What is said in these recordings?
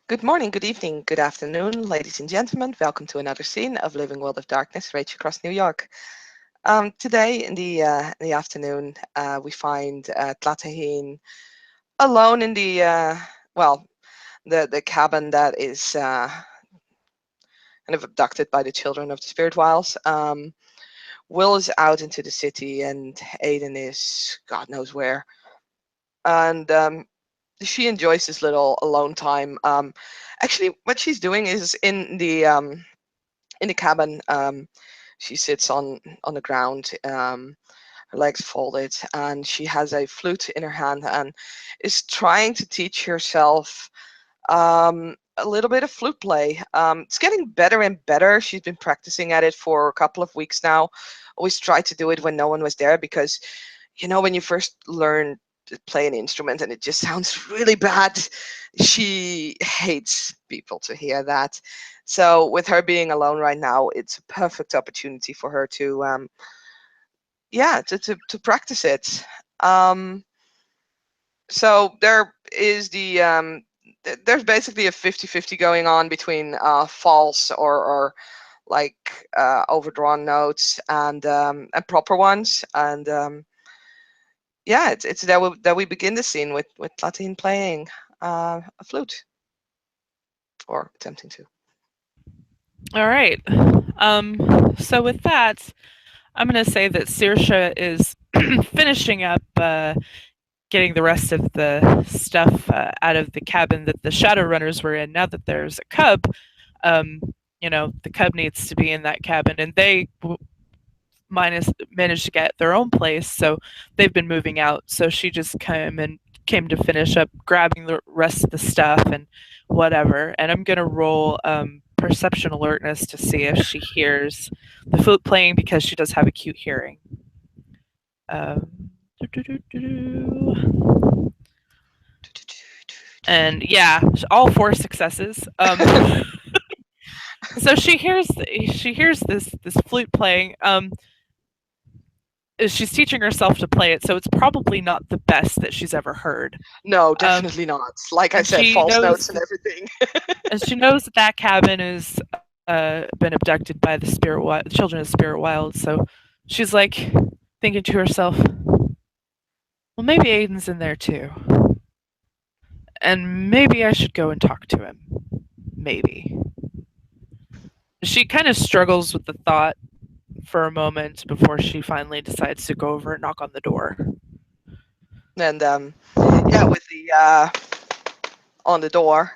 Good morning, good evening, good afternoon, ladies and gentlemen. Welcome to another scene of Living World of Darkness, Rage Across New York. Today in the afternoon, we find Tlatahine alone in the cabin that is kind of abducted by the children of the Spirit Wilds. Will is out into the city, and Aiden is God knows where. And she enjoys this little alone time. Actually, what she's doing is in the cabin. She sits on the ground, her legs folded, and she has a flute in her hand and is trying to teach herself a little bit of flute play. It's getting better and better. She's been practicing at it for a couple of weeks now. Always tried to do it when no one was there because, when you first learn to play an instrument and it just sounds really bad, she hates people to hear that. So with her being alone right now, it's a perfect opportunity for her to practice it. So there's basically a 50-50 going on between false or like overdrawn notes and proper ones. And it's that we begin the scene with Latin playing a flute, or attempting to. All right. So with that, I'm going to say that Saoirse is finishing up getting the rest of the stuff out of the cabin that the Shadowrunners were in. Now that there's a cub, um, the cub needs to be in that cabin, and they managed to get their own place, so they've been moving out. So she just came to finish up grabbing the rest of the stuff and whatever. And I'm gonna roll perception alertness to see if she hears the flute playing because she does have a cute hearing. And yeah, all four successes. So she hears this flute playing. She's teaching herself to play it, so it's probably not the best that she's ever heard. No, Um, definitely not. Like I and said, she false knows notes and everything. and she knows that that cabin is been abducted by the children of Spirit Wild. So she's like thinking to herself, well, maybe Aiden's in there too, and maybe I should go and talk to him. Maybe. She kind of struggles with the thought for a moment before she finally decides to go over and knock on the door. And with the on the door,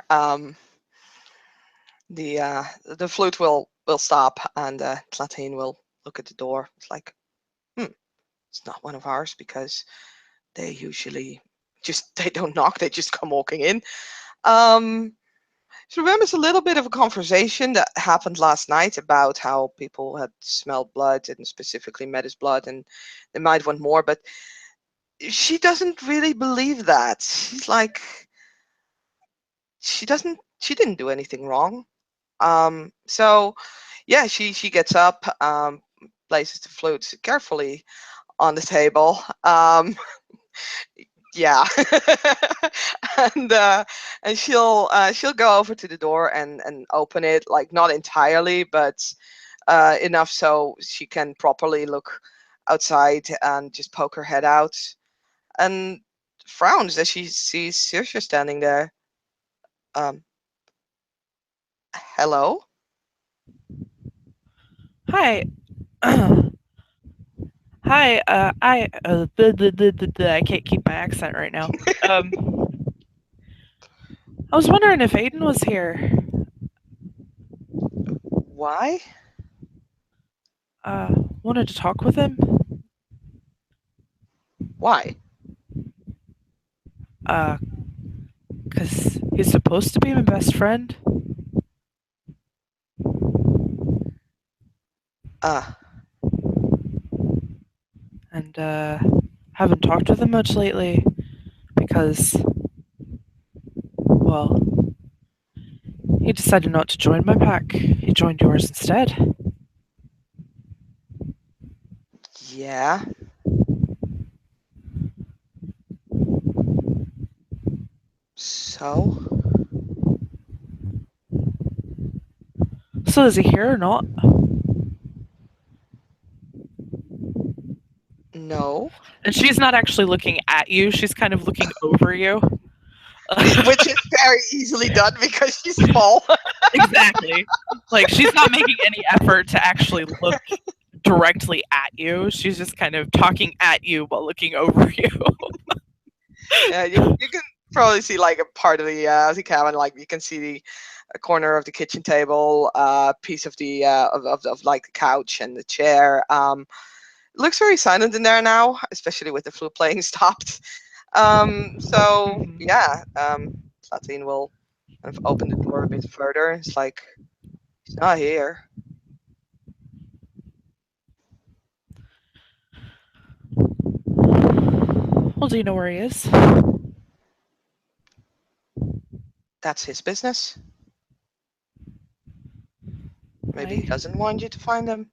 the flute will stop, and Tlatine will look at the door. It's like, it's not one of ours, because they usually they don't knock, they just come walking in. Um, she remembers a little bit of a conversation that happened last night about how people had smelled blood, and specifically Metis blood, and they might want more, but she doesn't really believe that. She's like, she didn't do anything wrong. So yeah, she gets up, places the flute carefully on the table. Yeah. and she'll go over to the door and open it, like not entirely, but enough so she can properly look outside and just poke her head out, and frowns as she sees Saoirse standing there. um Hello. Hi. Hi, I can't keep my accent right now. Um, I was wondering if Aiden was here. Why? Uh, Wanted to talk with him. Why? Uh, cause he's supposed to be my best friend. uh And, haven't talked with him much lately because, well, he decided not to join my pack. He joined yours instead. yeah. So So is he here or not? No. And she's not actually looking at you, she's kind of looking over you. Which is very easily done because she's small. Exactly. Like she's not making any effort to actually look directly at you. She's just kind of talking at you while looking over you. Yeah, you can probably see like a part of the cabin. Like you can see the a corner of the kitchen table, piece of the of like the couch and the chair. It looks very silent in there now, especially with the flute playing stopped. So Mhm. yeah, Platine will kind of open the door a bit further. It's like he's not here. Well, do you know where he is? That's his business. Maybe he Why? doesn't want you to find him.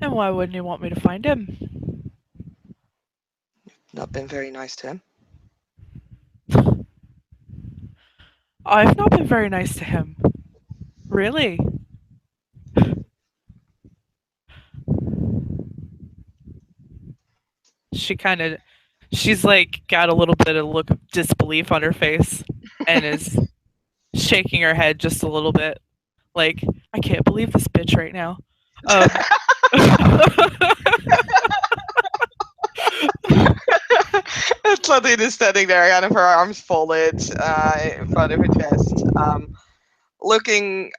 And why wouldn't you want me to find him? Not been very nice to him. I've not been very nice to him. Really? She kind of, she's like got a little bit of look of disbelief on her face and is shaking her head just a little bit. Like, I can't believe this bitch right now. Um, Claudine is standing there, kind of her arms folded in front of her chest, looking.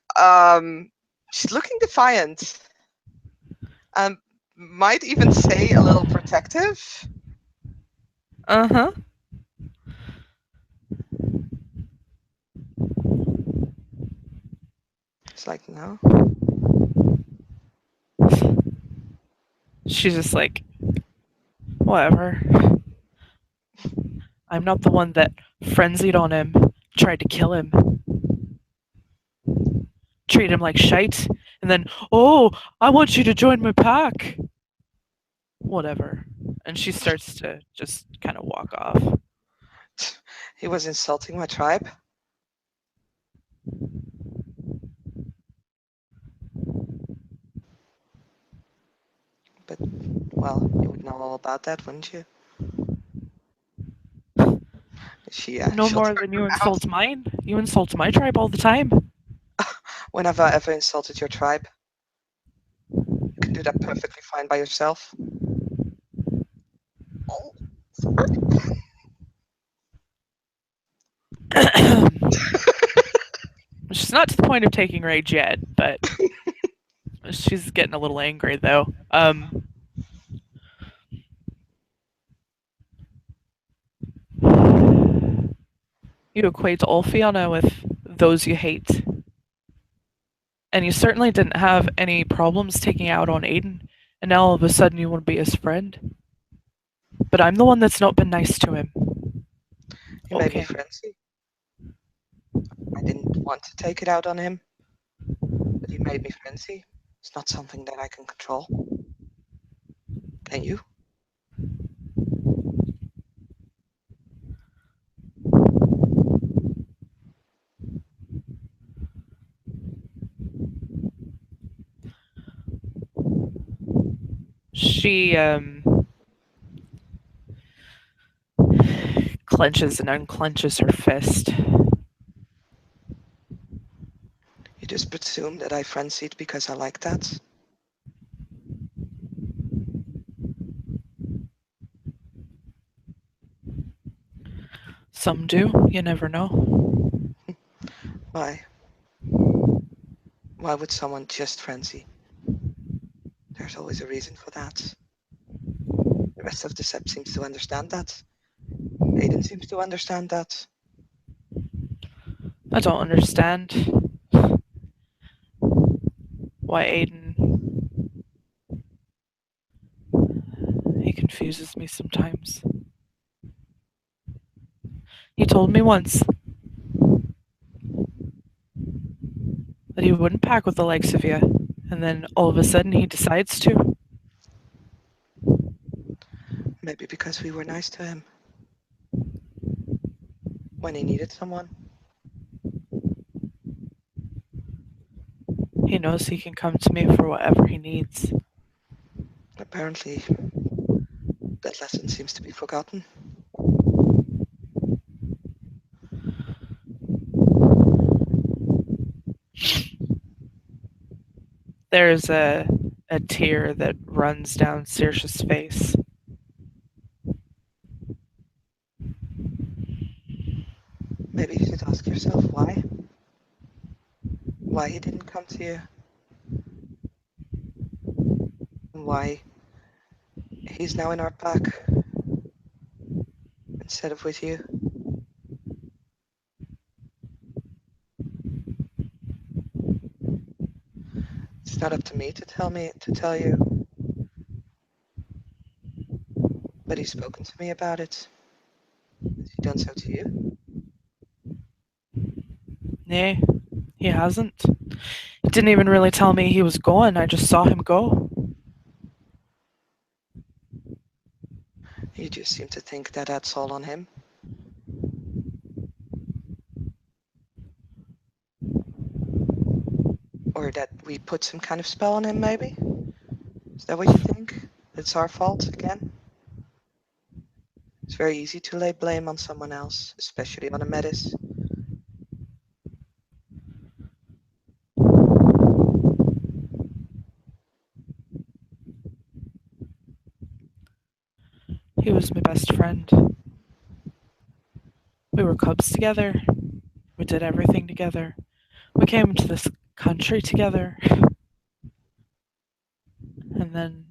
She's looking defiant, and might even say a little protective. uh huh. It's like no. She's just like, whatever. I'm not the one that frenzied on him, tried to kill him, treat him like shite, and then, oh, I want you to join my pack. Whatever. And she starts to just kind of walk off. He was insulting my tribe, but well, you would know all about that, wouldn't you? She No she'll more turn than you around. insult mine. You insult my tribe all the time. When have I ever insulted your tribe? You can do that perfectly fine by yourself. Oh, sorry. She's not to the point of taking rage yet, but she's getting a little angry though. You equate Olfiana with those you hate, and you certainly didn't have any problems taking out on Aiden, and now all of a sudden you want to be his friend. But I'm the one that's not been nice to him. He made me Okay. frenzy. I didn't want to take it out on him, but he made me frenzy. It's not something that I can control. Can you? She clenches and unclenches her fist. You just presume that I frenzied because I like that. Some do. You never know. Why? Why would someone just frenzy? There's always a reason for that. The rest of the sept seems to understand that. Aiden seems to understand that. I don't understand why Aiden. He confuses me sometimes. He told me once that he wouldn't pack with the likes of you, and then all of a sudden he decides to. Maybe because we were nice to him. when he needed someone. He knows he can come to me for whatever he needs. Apparently, that lesson seems to be forgotten. There's a tear that runs down Saoirse's face. Maybe you should ask yourself why. Why he didn't come to you. And why he's now in our pack instead of with you. It's not up to me to tell you, but he's spoken to me about it. Has he done so to you? Nay, he hasn't. He didn't even really tell me he was going. I just saw him go. You just seem to think that that's all on him. Or that we put some kind of spell on him, maybe? Is that what you think? It's our fault again? It's very easy to lay blame on someone else, especially on a Metis. He was my best friend. We were cubs together. We did everything together. We came to this country together. And then,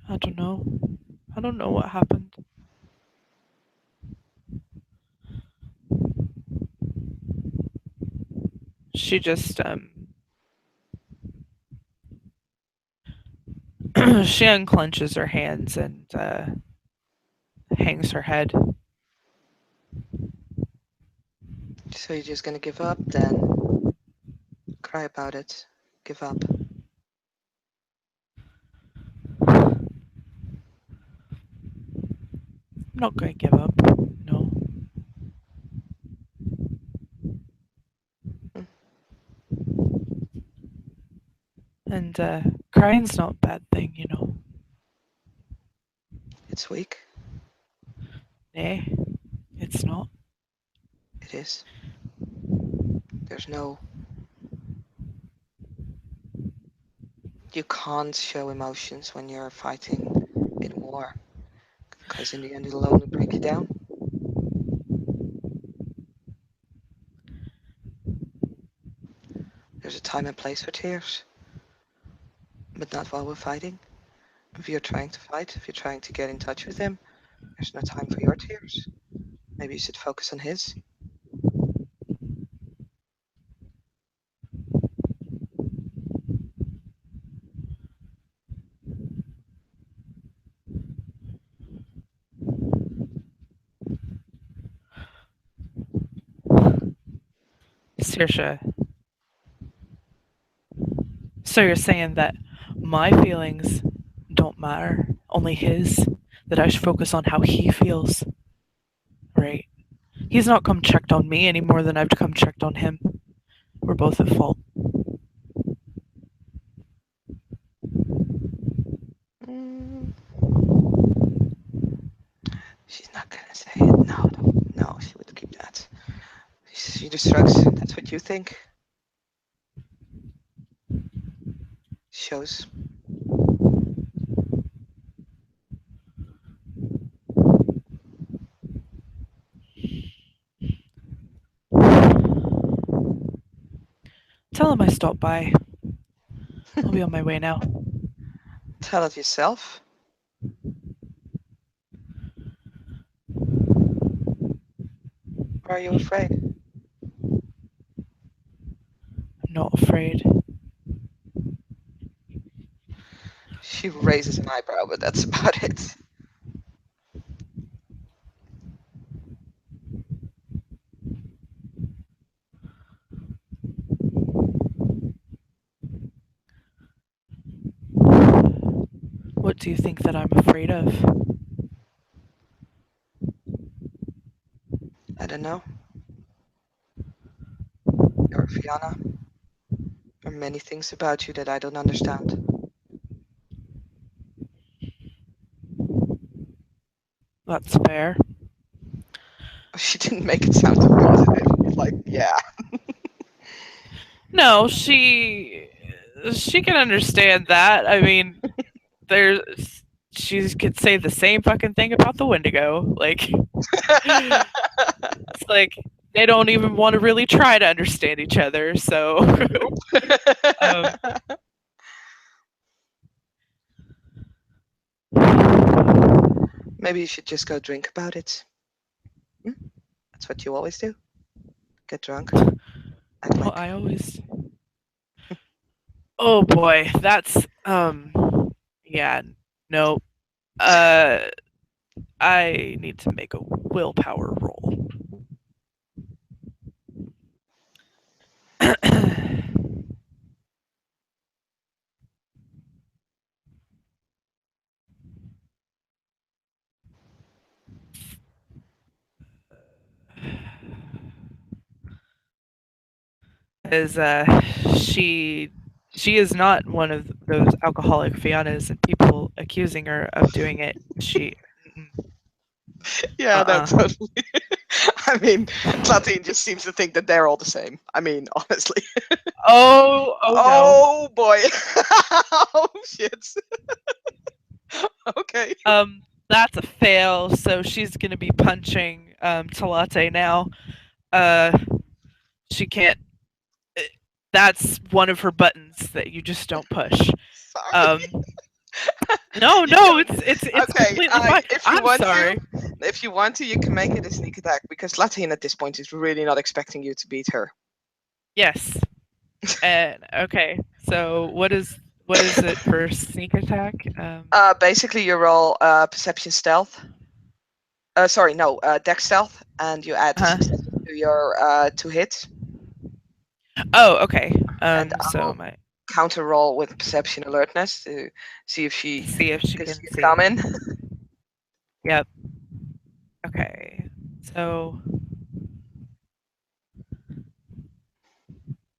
I don't know. I don't know what happened. She just, she unclenches her hands and hangs her head. So you're just gonna give up then? Cry about it. Give up. I'm not going to give up. No. Hmm. And crying's not a bad thing, you know. It's weak. Nay, it's not. It is. There's no... You can't show emotions when you're fighting in war, because in the end it'll only break you down. There's a time and place for tears, but not while we're fighting. If you're trying to fight, if you're trying to get in touch with him, there's no time for your tears. Maybe you should focus on his. Saoirse, so you're saying that my feelings don't matter, only his? That I should focus on how he feels? Right. He's not come checked on me any more than I've come checked on him. We're both at fault. Mm, she's not gonna say it. No, no, no, she would keep that. She just shrugs. That's what you think. Shows. Tell him I stopped by. I'll be on my way now. Tell it yourself. Or are you afraid? I'm not afraid. She raises an eyebrow, but that's about it. What do you think that I'm afraid of? I don't know. Or Fiona. There are many things about you that I don't understand. That's fair. She didn't make it sound too positive. It's like, yeah. No, she can understand that. I mean, there's she could say the same fucking thing about the Wendigo. Like it's like they don't even want to really try to understand each other. So, um, Maybe you should just go drink about it. Hmm? That's what you always do. Get drunk. Act well, like. I always. Oh boy, that's yeah, no. Uh, I need to make a willpower roll. Is she is not one of those alcoholic Fianas and people accusing her of doing it. She Yeah, no, uh-uh. totally. I mean, Platine just seems to think that they're all the same. I mean, honestly. Oh no. Oh boy. Oh shit. Okay. That's a fail, so she's gonna be punching Talate now. Uh she can't uh, that's one of her buttons that you just don't push. Sorry. Um no, You no, can. it's Okay. completely fine. If you I'm want to, sorry. you can make it a sneak attack because Latine at this point is really not expecting you to beat her. Yes. And okay. So what is it for sneak attack? Basically, you roll perception stealth. Sorry, no, dex stealth, and you add Huh? successes to your to hit, Oh, okay. and I So will my counter roll with perception alertness to see if to she see if she can can see it see. coming. Yep. Okay. So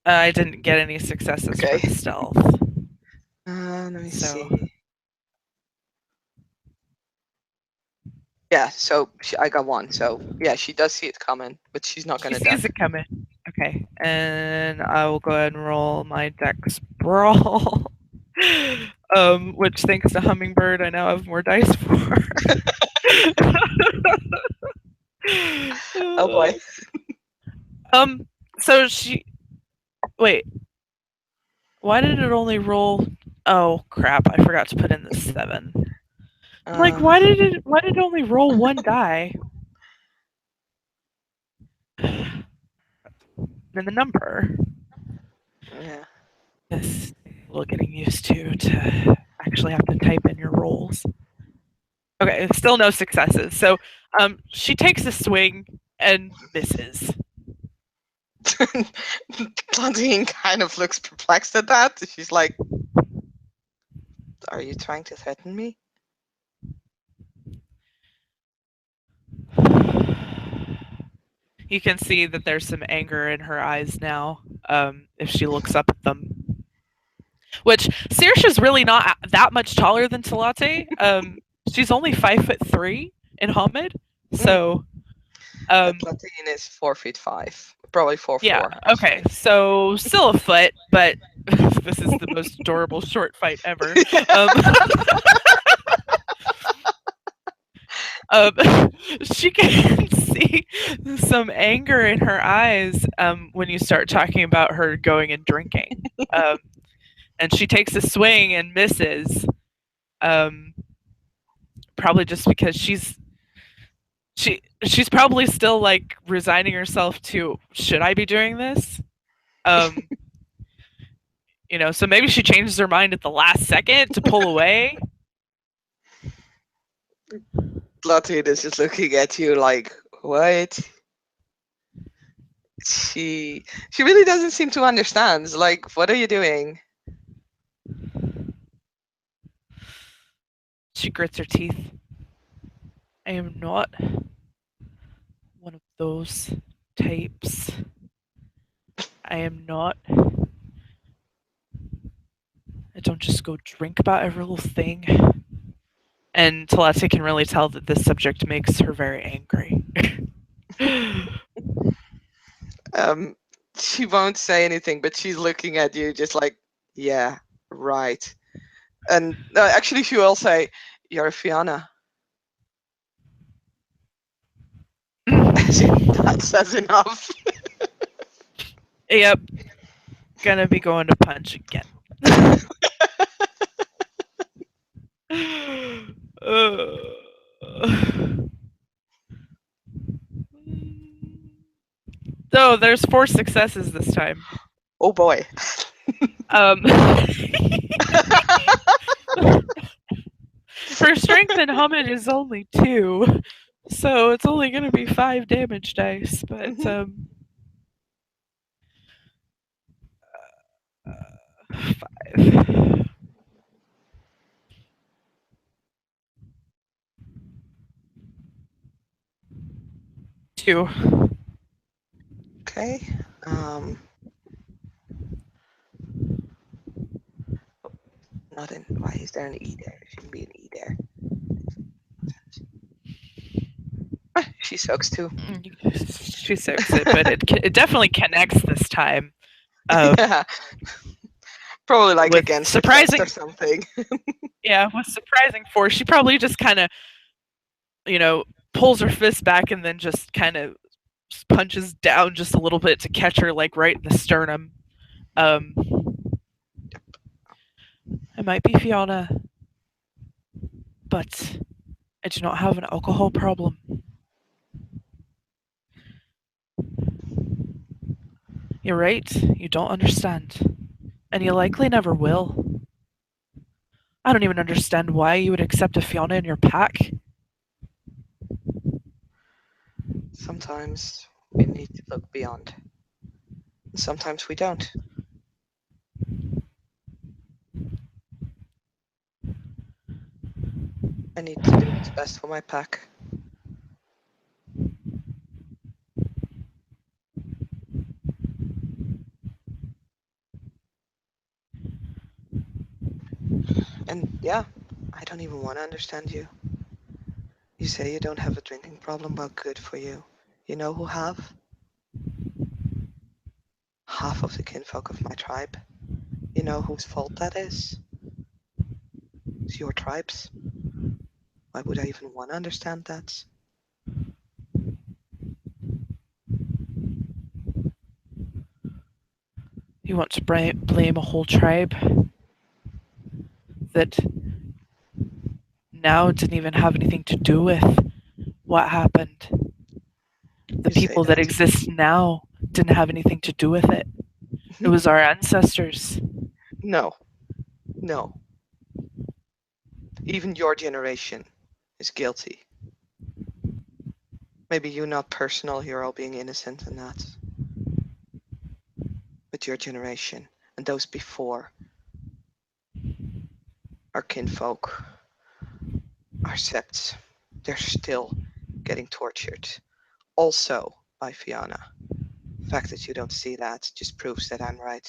I didn't get any successes for Okay. the stealth. Let me So see. Yeah, so I got one. So yeah, she does see it coming, but she's not she gonna sees duck. it coming. Okay. And I will go ahead and roll my dex brawl. Which thanks to Hummingbird I now have more dice for. Oh boy. um so she wait, why did it only roll oh crap, I forgot to put in the 7. I'm like, Uh, why did it only roll one die? And the number. yeah. This a little getting used to actually have to type in your rolls. Okay, still no successes. So she takes a swing and misses. Claudine kind of looks perplexed at that. She's like, "Are you trying to threaten me?" You can see that there's some anger in her eyes now if she looks up at them. Which Saoirse's really not that much taller than Talate. She's only 5'3" in Hamid. Mm. So Platine is 4 feet 5, probably four yeah, four okay. actually. So still a foot, but this is the most adorable short fight ever. Um, um, she can see some anger in her eyes when you start talking about her going and drinking. And she takes a swing and misses, um, probably just because she's probably still like resigning herself to should I be doing this? Um, so maybe she changes her mind at the last second to pull away. Platine is just looking at you like, "What?" She really doesn't seem to understand. It's like, "What are you doing?" She grits her teeth. I am not one of those types. I am not. I don't just go drink about every little thing. And Talati can really tell that this subject makes her very angry. Um, she won't say anything, but she's looking at you just like, yeah, right. And actually, she will say, "You're Fiona." As if that says enough. Yep, gonna be going to punch again. Uh, oh, there's 4 successes this time. Oh boy. Um, her strength and Humid is only 2, so it's only gonna be 5 damage dice. But Mhm. 5, 2. Okay. Um, not in. Why is there an E there? There shouldn't be an E there. She sucks too. She soaks it, but it definitely connects this time. Um, Yeah. Probably like with against her chest or surprising, something. yeah, with surprising force. She probably just kind of, you know, pulls her fist back and then just kind of punches down just a little bit to catch her like right in the sternum. Um, it might be Fiona, but I do not have an alcohol problem. You're right, you don't understand. And you likely never will. I don't even understand why you would accept a Fiona in your pack. Sometimes we need to look beyond. Sometimes we don't. I need to do what's best for my pack. And yeah, I don't even want to understand you. You say you don't have a drinking problem, well, good for you. You know who have? Half of the kinfolk of my tribe. You know whose fault that is? It's your tribe's. Why would I even want to understand that? You want to blame a whole tribe that now didn't even have anything to do with what happened. The You say people that that. exist now didn't have anything to do with it. It was our ancestors. No, no. Even your generation is guilty. Maybe you not personal, you're all being innocent and that. But your generation and those before our kinfolk, our septs, they're still getting tortured. Also by Fiona. The fact that you don't see that just proves that I'm right.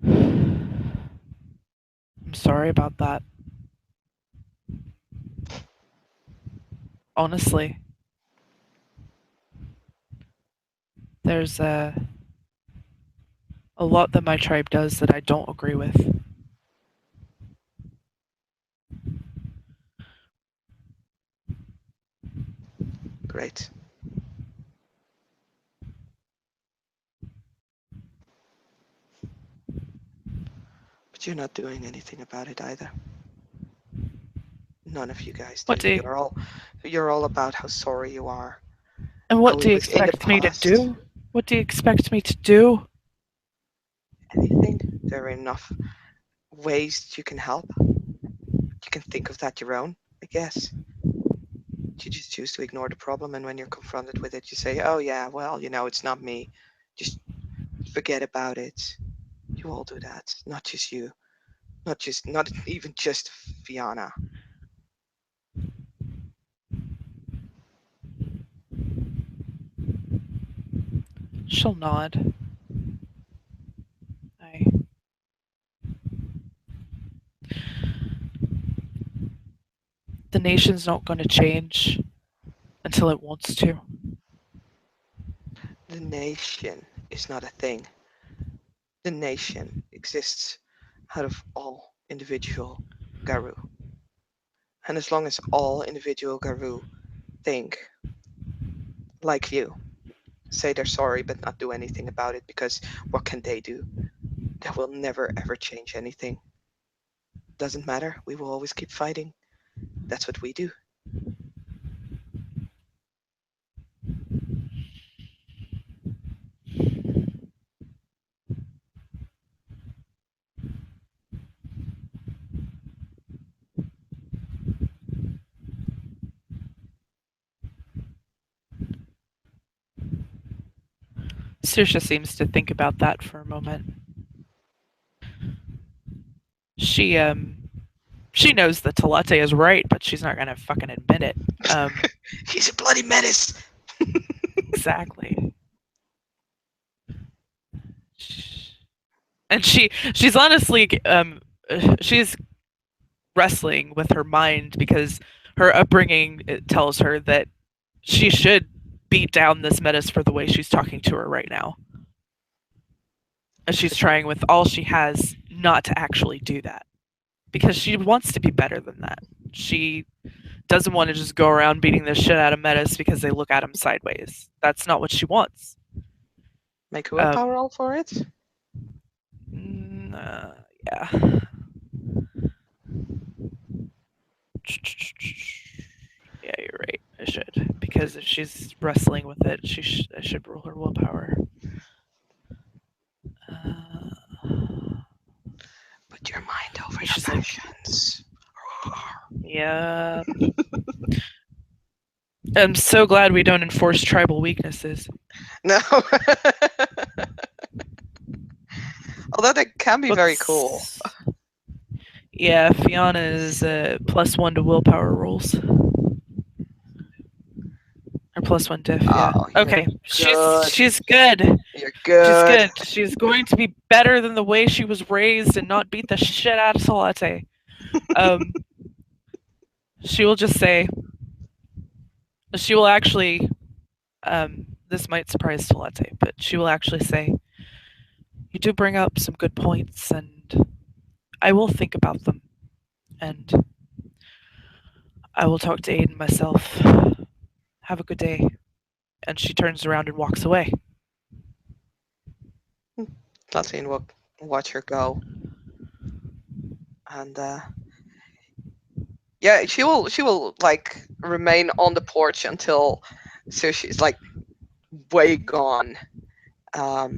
I'm sorry about that. Honestly, there's a lot that my tribe does that I don't agree with. Great. But you're not doing anything about it either. None of you guys What do. do you, You're all about how sorry you are. and How what it do you was in the expect me to past. do? What do you expect me to do? Anything. There are enough ways that you can help. You can think of that your own, I guess. You just choose to ignore the problem, and when you're confronted with it, you say, "Oh yeah, well, it's not me. Just forget about it." You all do that, not just you, not even just Fiona. She'll nod. I, the nation's not going to change until it wants to. The nation is not a thing. The nation exists out of all individual Garou. And as long as all individual Garou think like you, say they're sorry but not do anything about it, because what can they do? That will never ever change anything. Doesn't matter. We will always keep fighting. That's what we do. Saoirse seems to think about that for a moment. She she knows that Talate is right, but she's not gonna fucking admit it. He's a bloody menace. Exactly. And she's honestly she's wrestling with her mind because her upbringing tells her that she should beat down this menace for the way she's talking to her right now. And she's trying with all she has not to actually do that because she wants to be better than that. She doesn't want to just go around beating the shit out of Metis because they look at him sideways. That's not what she wants. Make a willpower roll for it. Yeah. Yeah, you're right. I should, because if she's wrestling with it, I should roll her willpower. Put your mind over your She's like, passions. yeah. I'm so glad we don't enforce tribal weaknesses. No. Although that can be very cool. Yeah, Fiona is +1 to willpower rolls. Or +1 diff, yeah. Oh, Okay, good. she's good. You're good. She's good. She's going to be better than the way she was raised and not beat the shit out of Salate. She will just say, she will actually, this might surprise Salate, but she will actually say, you do bring up some good points, and I will think about them, and I will talk to Aiden myself. Have a good day. And she turns around and walks away. Kathleen will watch her go. And yeah, she will like remain on the porch until she's like way gone. Well,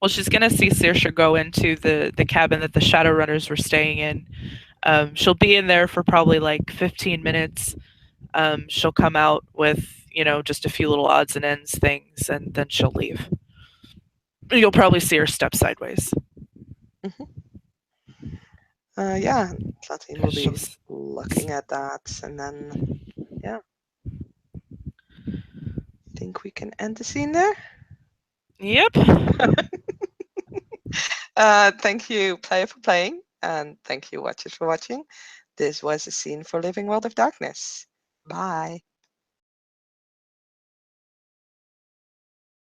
she's gonna see Saoirse go into the cabin that the Shadowrunners were staying in. She'll be in there for probably like 15 minutes. She'll come out with, just a few little odds and ends things, and then she'll leave. You'll probably see her step sideways. Yeah, Kathleen will be looking at that, and then yeah. Think we can end the scene there? Yep. Thank you, player, for playing, and thank you, watchers, for watching. This was a scene for Living World of Darkness. Bye.